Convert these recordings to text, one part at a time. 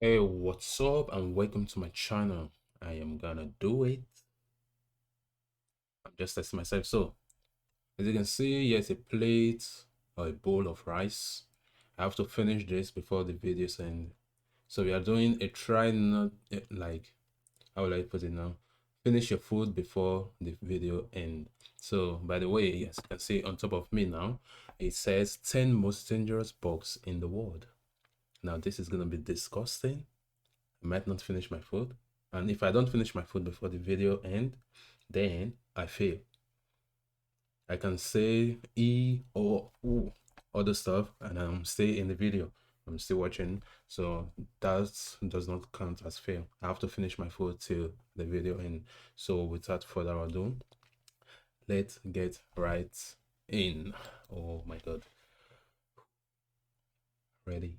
Hey, what's up, and welcome to my channel. I am gonna do it. I'm just testing myself. So, as you can see, here's a plate or a bowl of rice. I have to finish this before the video's end. So we are doing a try not like, how will I put it now? Finish your food before the video end. So, by the way, as you can see on top of me now, it says 10 most dangerous bugs in the world. Now, this is gonna be disgusting. I might not finish my food. And if I don't finish my food before the video end, then I fail. I can say E or O, other stuff, and I'm still in the video. I'm still watching. So that does not count as fail. I have to finish my food till the video end. So without further ado, let's get right in. Oh my god. Ready?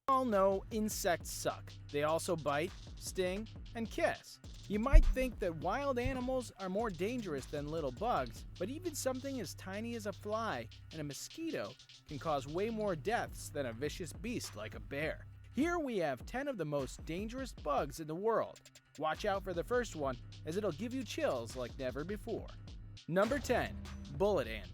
All know insects suck. They also bite, sting, and kiss. You might think that wild animals are more dangerous than little bugs, but even something as tiny as a fly and a mosquito can cause way more deaths than a vicious beast like a bear. Here we have 10 of the most dangerous bugs in the world. Watch out for the first one, as it'll give you chills like never before. Number 10. Bullet ant.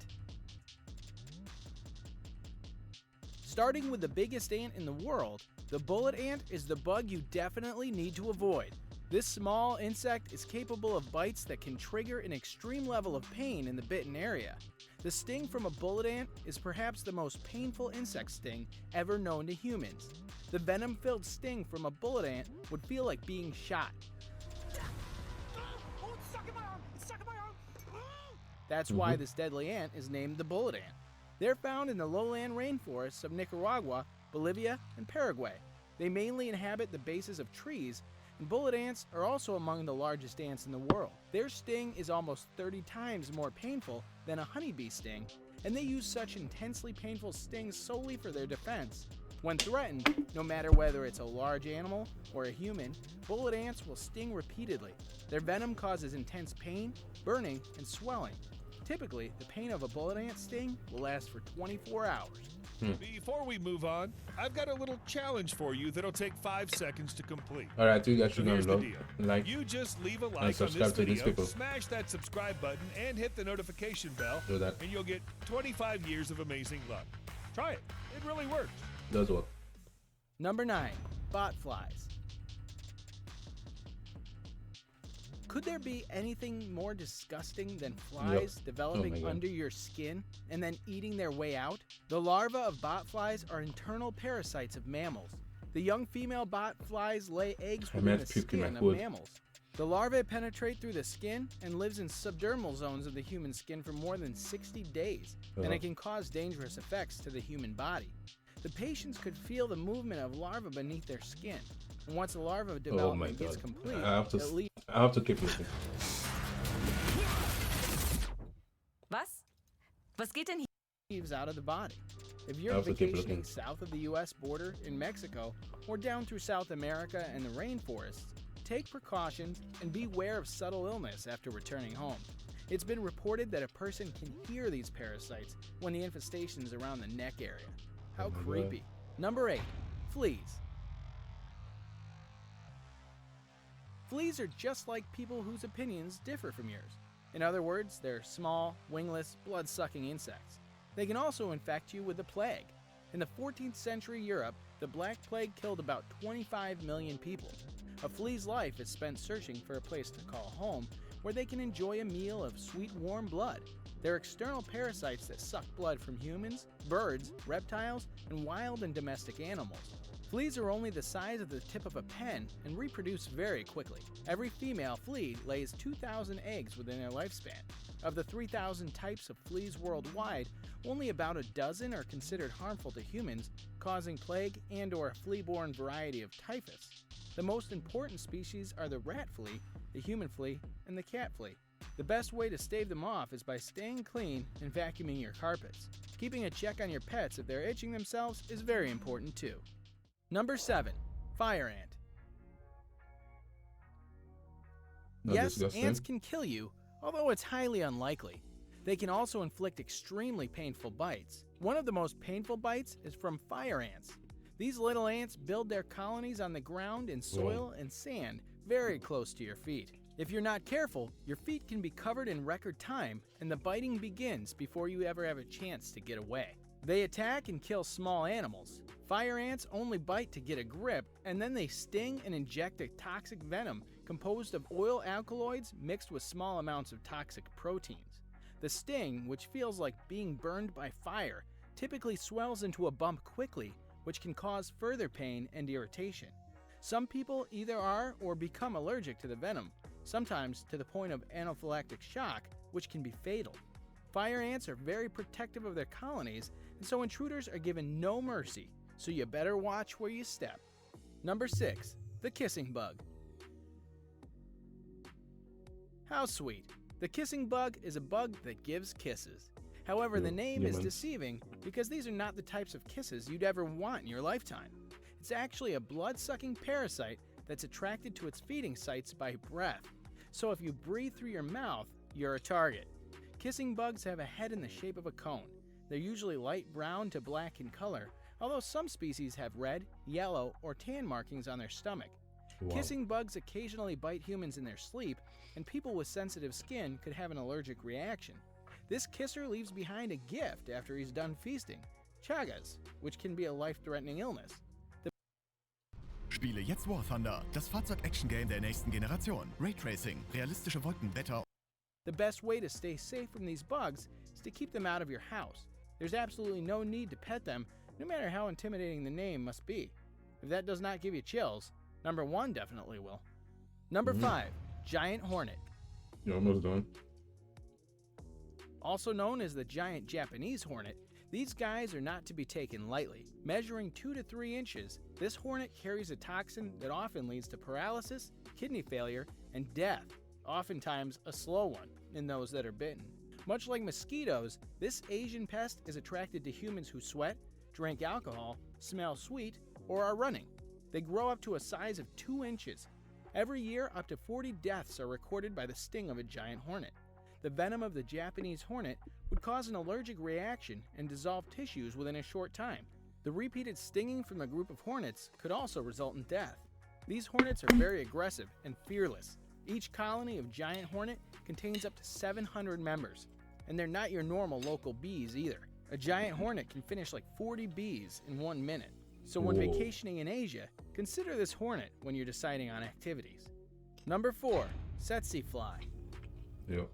Starting with the biggest ant in the world, the bullet ant is the bug you definitely need to avoid. This small insect is capable of bites that can trigger an extreme level of pain in the bitten area. The sting from a bullet ant is perhaps the most painful insect sting ever known to humans. The venom-filled sting from a bullet ant would feel like being shot. That's why this deadly ant is named the bullet ant. They're found in the lowland rainforests of Nicaragua, Bolivia, and Paraguay. They mainly inhabit the bases of trees, and bullet ants are also among the largest ants in the world. Their sting is almost 30 times more painful than a honeybee sting, and they use such intensely painful stings solely for their defense. When threatened, no matter whether it's a large animal or a human, bullet ants will sting repeatedly. Their venom causes intense pain, burning, and swelling. Typically, the pain of a bullet ant sting will last for 24 hours. Before we move on, I've got a little challenge for you that'll take 5 seconds to complete. Alright, you guys So should here's the love, deal. like, You just leave a like on subscribe this to these video, people. smash that subscribe button, and hit the notification bell, Do that. and you'll get 25 years of amazing luck. Try it. It really works. Does work. Number 9. Botflies. Could there be anything more disgusting than flies developing under your skin and then eating their way out? The larvae of botflies are internal parasites of mammals. The young female botflies lay eggs within the skin of mammals. The larvae penetrate through the skin and lives in subdermal zones of the human skin for more than 60 days, and it can cause dangerous effects to the human body. The patients could feel the movement of larvae beneath their skin, and once the larva development gets complete, I have to keep looking. Was geht denn hier? Leaves out of the body. If you're vacationing south of the US border in Mexico or down through South America and the rainforests, take precautions and beware of subtle illness after returning home. It's been reported that a person can hear these parasites when the infestation is around the neck area. How creepy. Number 8. Fleas. Fleas are just like people whose opinions differ from yours. In other words, they're small, wingless, blood-sucking insects. They can also infect you with the plague. In the 14th century Europe, the Black Plague killed about 25 million people. A flea's life is spent searching for a place to call home where they can enjoy a meal of sweet, warm blood. They're external parasites that suck blood from humans, birds, reptiles, and wild and domestic animals. Fleas are only the size of the tip of a pen and reproduce very quickly. Every female flea lays 2,000 eggs within their lifespan. Of the 3,000 types of fleas worldwide, only about a dozen are considered harmful to humans, causing plague and/or a flea-borne variety of typhus. The most important species are the rat flea, the human flea, and the cat flea. The best way to stave them off is by staying clean and vacuuming your carpets. Keeping a check on your pets if they're itching themselves is very important too. Number 7. Fire ant. Yes, disgusting. ants can kill you, although it's highly unlikely. They can also inflict extremely painful bites. One of the most painful bites is from fire ants. These little ants build their colonies on the ground in soil and sand very close to your feet. If you're not careful, your feet can be covered in record time and the biting begins before you ever have a chance to get away. They attack and kill small animals. Fire ants only bite to get a grip, and then they sting and inject a toxic venom composed of oil alkaloids mixed with small amounts of toxic proteins. The sting, which feels like being burned by fire, typically swells into a bump quickly, which can cause further pain and irritation. Some people either are or become allergic to the venom, sometimes to the point of anaphylactic shock, which can be fatal. Fire ants are very protective of their colonies, and so intruders are given no mercy, so you better watch where you step. Number 6. The kissing bug. How sweet. The kissing bug is a bug that gives kisses. However, the name is deceiving because these are not the types of kisses you'd ever want in your lifetime. It's actually a blood-sucking parasite that's attracted to its feeding sites by breath. So if you breathe through your mouth, you're a target. Kissing bugs have a head in the shape of a cone. They're usually light brown to black in color, although some species have red, yellow, or tan markings on their stomach. Wow. Kissing bugs occasionally bite humans in their sleep, and people with sensitive skin could have an allergic reaction. This kisser leaves behind a gift after he's done feasting, Chagas, which can be a life-threatening illness. Spiele jetzt War Thunder, das Fahrzeug-Action-Game der nächsten Generation. Raytracing, realistische Wolken, Wetter. The best way to stay safe from these bugs is to keep them out of your house. There's absolutely no need to pet them, no matter how intimidating the name must be. If that does not give you chills, number 1 definitely will. Number 5, giant hornet. You're almost done. Also known as the giant Japanese hornet, these guys are not to be taken lightly. Measuring 2 to 3 inches, this hornet carries a toxin that often leads to paralysis, kidney failure, and death, oftentimes a slow one in those that are bitten. Much like mosquitoes, this Asian pest is attracted to humans who sweat, drink alcohol, smell sweet, or are running. They grow up to a size of 2 inches. Every year, up to 40 deaths are recorded by the sting of a giant hornet. The venom of the Japanese hornet would cause an allergic reaction and dissolve tissues within a short time. The repeated stinging from a group of hornets could also result in death. These hornets are very aggressive and fearless. Each colony of giant hornet contains up to 700 members, and they're not your normal local bees either. A giant hornet can finish like 40 bees in 1 minute. So when vacationing in Asia, consider this hornet when you're deciding on activities. Number 4, Setsi fly. Yep.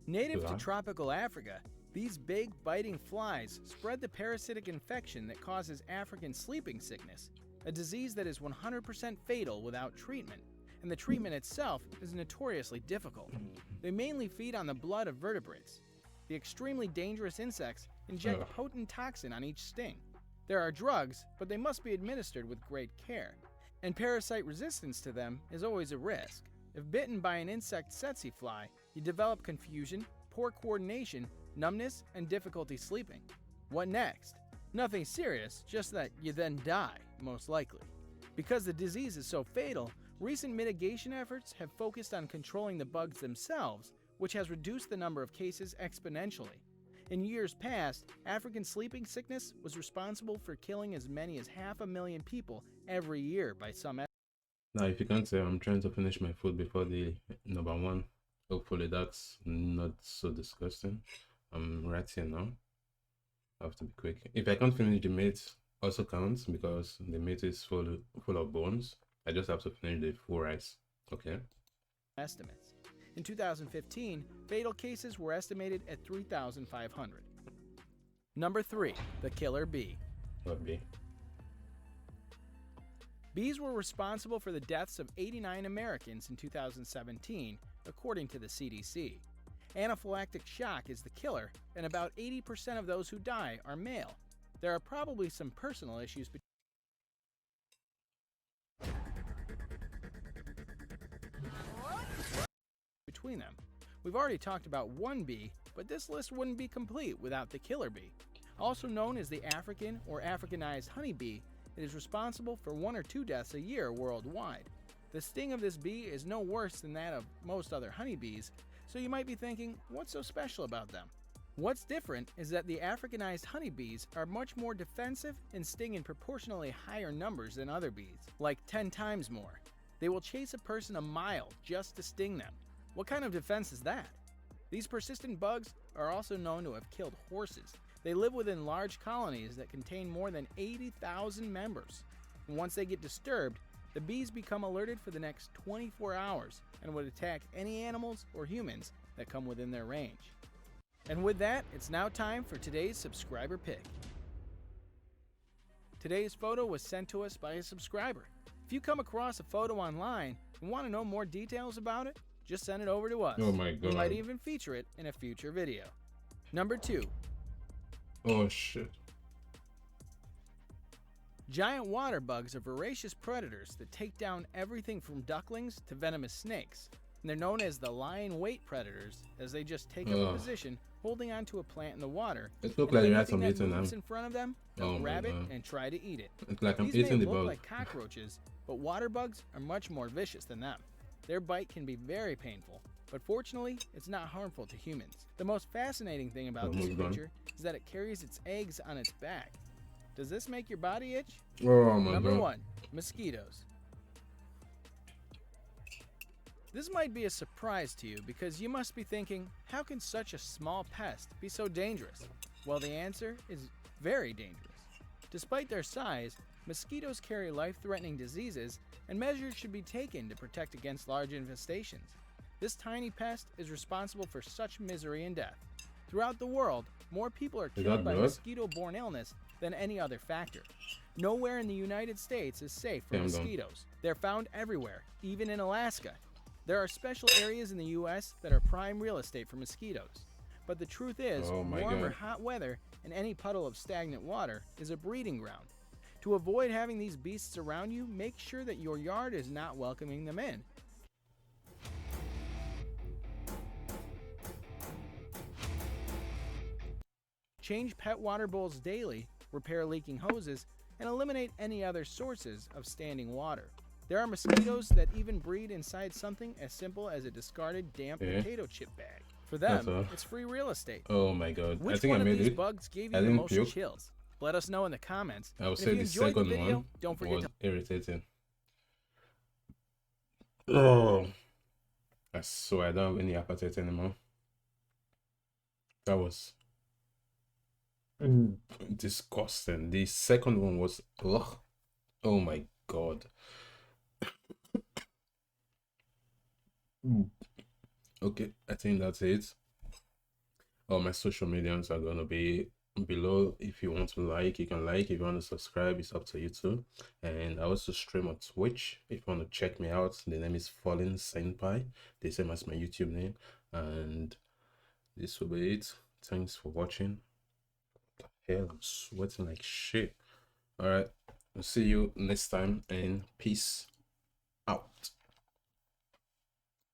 Native to tropical Africa, these big, biting flies spread the parasitic infection that causes African sleeping sickness, a disease that is 100% fatal without treatment, and the treatment itself is notoriously difficult. They mainly feed on the blood of vertebrates. The extremely dangerous insects inject potent toxin on each sting. There are drugs, but they must be administered with great care, and parasite resistance to them is always a risk. If bitten by an insect tsetse fly, you develop confusion, poor coordination, numbness, and difficulty sleeping. What next? Nothing serious, just that you then die, most likely. Because the disease is so fatal, recent mitigation efforts have focused on controlling the bugs themselves, which has reduced the number of cases exponentially. In years past, African sleeping sickness was responsible for killing as many as 500,000 people every year by some estimates. Now, if you can't say, I'm trying to finish my food before the number 1. Hopefully that's not so disgusting. I'm right here now. I have to be quick. If I can't finish the meat, also counts because the meat is full of bones. I just have to finish the full rice. Okay. Estimates. In 2015, fatal cases were estimated at 3,500. Number 3, the killer bee. What bee? Bees were responsible for the deaths of 89 Americans in 2017, according to the CDC. Anaphylactic shock is the killer, and about 80% of those who die are male. There are probably some personal issues between them. We've already talked about one bee, but this list wouldn't be complete without the killer bee. Also known as the African or Africanized honeybee, it is responsible for 1 or 2 deaths a year worldwide. The sting of this bee is no worse than that of most other honeybees, so you might be thinking, what's so special about them? What's different is that the Africanized honeybees are much more defensive and sting in proportionally higher numbers than other bees, like 10 times more. They will chase a person a mile just to sting them. What kind of defense is that? These persistent bugs are also known to have killed horses. They live within large colonies that contain more than 80,000 members. And once they get disturbed, the bees become alerted for the next 24 hours and would attack any animals or humans that come within their range. And with that, it's now time for today's subscriber pick. Today's photo was sent to us by a subscriber. If you come across a photo online and want to know more details about it, just send it over to us. Oh my god. We might even feature it in a future video. Number 2. Oh shit. Giant water bugs are voracious predators that take down everything from ducklings to venomous snakes. And they're known as the lying wait predators, as they just take up a position holding onto a plant in the water. It looks like you had some that eating them. moves in front of them, they'll grab it and try to eat it. It's like I'm These eating may the look bug. like cockroaches, but water bugs are much more vicious than them. Their bite can be very painful, but fortunately, it's not harmful to humans. The most fascinating thing about this creature is that it carries its eggs on its back. Does this make your body itch? Oh my Number god. 1. Mosquitoes. This might be a surprise to you because you must be thinking, how can such a small pest be so dangerous? Well, the answer is very dangerous. Despite their size, mosquitoes carry life-threatening diseases, and measures should be taken to protect against large infestations. This tiny pest is responsible for such misery and death. Throughout the world, more people are killed by blood? mosquito-borne illness than any other factor. Nowhere in the United States is safe from mosquitoes. They're found everywhere, even in Alaska. There are special areas in the U.S. that are prime real estate for mosquitoes. But the truth is, Oh my warm or God. hot weather and any puddle of stagnant water is a breeding ground. To avoid having these beasts around you, make sure that your yard is not welcoming them in. Change pet water bowls daily, repair leaking hoses, and eliminate any other sources of standing water. There are mosquitoes that even breed inside something as simple as a discarded damp potato chip bag. For them, it's free real estate. Oh my god. I Which think I one of made these it. bugs gave I you the didn't most puke. chills? Let us know in the comments. I would And say if you the enjoyed second video, one don't forget was to irritating. Oh, I swear I don't have any appetite anymore. That was disgusting. The second one was ugh. Oh my god. Okay, I think that's it. All my social medias are gonna be below. If you want to like, you can like. If you want to subscribe, it's up to you too. And I also stream on Twitch. If you want to check me out, the name is Fallen Senpai, the same as my YouTube name. And this will be it. Thanks for watching. What the hell, I'm sweating like shit. All right, I'll see you next time, and peace.